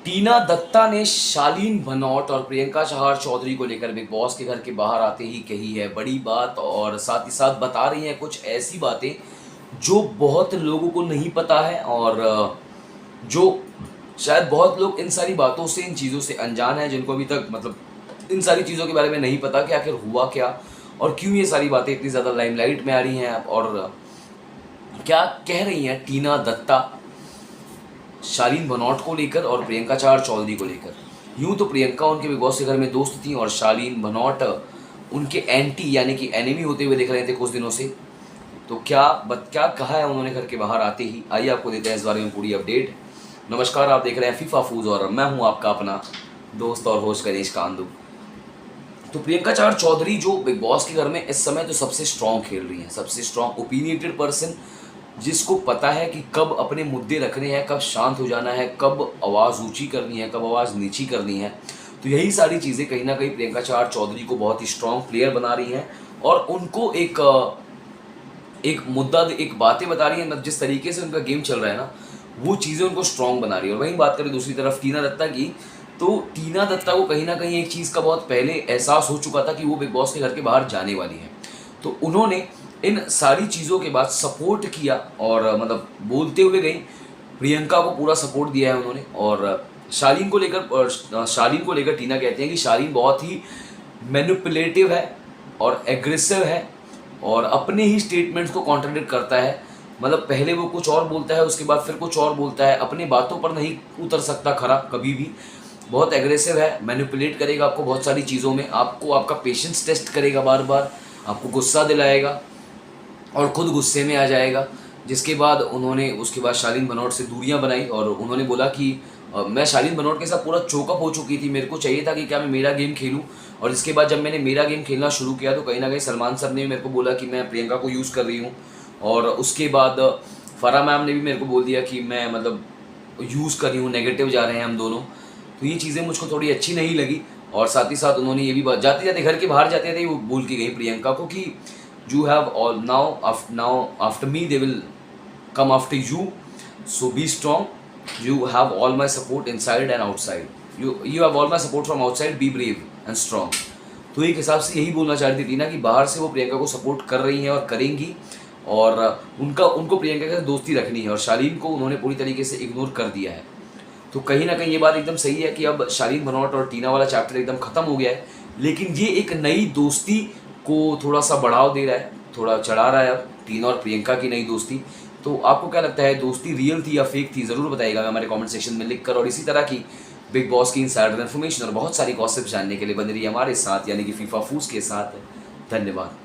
टीना दत्ता ने शालीन भनौट और प्रियंका चहार चौधरी को लेकर बिग बॉस के घर के बाहर आते ही कही है बड़ी बात, और साथ ही साथ बता रही हैं कुछ ऐसी बातें जो बहुत लोगों को नहीं पता है, और जो शायद बहुत लोग इन सारी बातों से, इन चीज़ों से अनजान है, जिनको अभी तक मतलब इन सारी चीज़ों के बारे में नहीं पता कि आखिर हुआ क्या और क्यों ये सारी बातें इतनी ज़्यादा लाइमलाइट में आ रही हैं, और क्या कह रही हैं टीना दत्ता शालीन भनौट को लेकर और प्रियंका चहार चौधरी को लेकर। यूँ तो प्रियंका उनके बिग बॉस के घर में दोस्त थी और शालीन भनौट उनके एंटी यानी कि एनिमी होते हुए दिख रहे थे कुछ दिनों से। तो क्या कहा है उन्होंने घर के बाहर आते ही, आइए आपको देते हैं इस बारे में पूरी अपडेट। नमस्कार, आप देख रहे हैं फीफा फूज और मैं हूँ आपका अपना दोस्त और होस्ट गणेश कांदू। तो प्रियंका चहार चौधरी जो बिग बॉस के घर में इस समय तो सबसे स्ट्रॉन्ग खेल रही हैं, सबसे स्ट्रॉन्ग ओपिनियटेड पर्सन, जिसको पता है कि कब अपने मुद्दे रखने हैं, कब शांत हो जाना है, कब आवाज़ ऊंची करनी है, कब आवाज़ नीची करनी है। तो यही सारी चीज़ें कहीं ना कहीं प्रियंका चहार चौधरी को बहुत ही स्ट्रॉन्ग प्लेयर बना रही हैं और उनको एक मुद्दा, एक बातें बता रही हैं, मतलब जिस तरीके से उनका गेम चल रहा है ना, वो चीज़ें उनको स्ट्रॉन्ग बना रही है। और वहीं बात करें दूसरी तरफ टीना दत्ता की, तो टीना दत्ता को कहीं ना कहीं एक चीज़ का बहुत पहले एहसास हो चुका था कि वो बिग बॉस के घर के बाहर जाने वाली है। तो उन्होंने इन सारी चीज़ों के बाद सपोर्ट किया और मतलब बोलते हुए गई, प्रियंका को पूरा सपोर्ट दिया है उन्होंने। और शालीन को लेकर टीना कहते हैं कि शालीन बहुत ही मैनिपुलेटिव है और एग्रेसिव है और अपने ही स्टेटमेंट्स को कॉन्ट्रडिक्ट करता है। मतलब पहले वो कुछ और बोलता है, उसके बाद फिर कुछ और बोलता है, अपनी बातों पर नहीं उतर सकता खरा कभी भी। बहुत एग्रेसिव है, मैनिपुलेट करेगा आपको बहुत सारी चीज़ों में, आपको आपका पेशेंस टेस्ट करेगा बार बार, आपको गुस्सा दिलाएगा और ख़ुद गुस्से में आ जाएगा। जिसके बाद उन्होंने उसके बाद शालीन भनौट से दूरियां बनाई और उन्होंने बोला कि मैं शालीन भनौट के साथ पूरा चोकअप हो चुकी थी, मेरे को चाहिए था कि क्या मैं मेरा गेम खेलूं। और इसके बाद जब मैंने मेरा गेम खेलना शुरू किया तो कहीं ना कहीं सलमान सर ने मेरे को बोला कि मैं प्रियंका को यूज़ कर रही हूँ। और उसके बाद फराह मैम ने भी मेरे को बोल दिया कि मैं मतलब यूज़ कर रही हूँ, नेगेटिव जा रहे हैं हम दोनों। तो ये चीज़ें मुझको थोड़ी अच्छी नहीं लगी। और साथ ही साथ उन्होंने ये भी बात, जाते जाते घर के बाहर जाते जाते वो बोल के गई प्रियंका को कि you have all now after me they will come after you, so be strong, you have all my support inside and outside, you have all my support from outside, be brave and strong। तो एक हिसाब से यही बोलना चाह रही थी टीना कि बाहर से वो प्रियंका को सपोर्ट कर रही हैं और करेंगी, और उनको प्रियंका के साथ दोस्ती रखनी है और शालीन को उन्होंने पूरी तरीके से इग्नोर कर दिया है। तो कहीं ना कहीं ये बात एकदम सही है कि अब शालीन भनौट और टीना वाला चैप्टर एकदम ख़त्म हो गया है, लेकिन ये एक नई दोस्ती को थोड़ा सा बढ़ाव दे रहा है, थोड़ा चढ़ा रहा है अब टीना और प्रियंका की नई दोस्ती। तो आपको क्या लगता है, दोस्ती रियल थी या फेक थी, ज़रूर बताइएगा हमारे कमेंट सेक्शन में लिखकर। और इसी तरह की बिग बॉस की इनसाइडर इन्फॉर्मेशन और बहुत सारी गॉसिप जानने के लिए बने रहिए हमारे साथ, यानी कि फीफा फूज के साथ। धन्यवाद।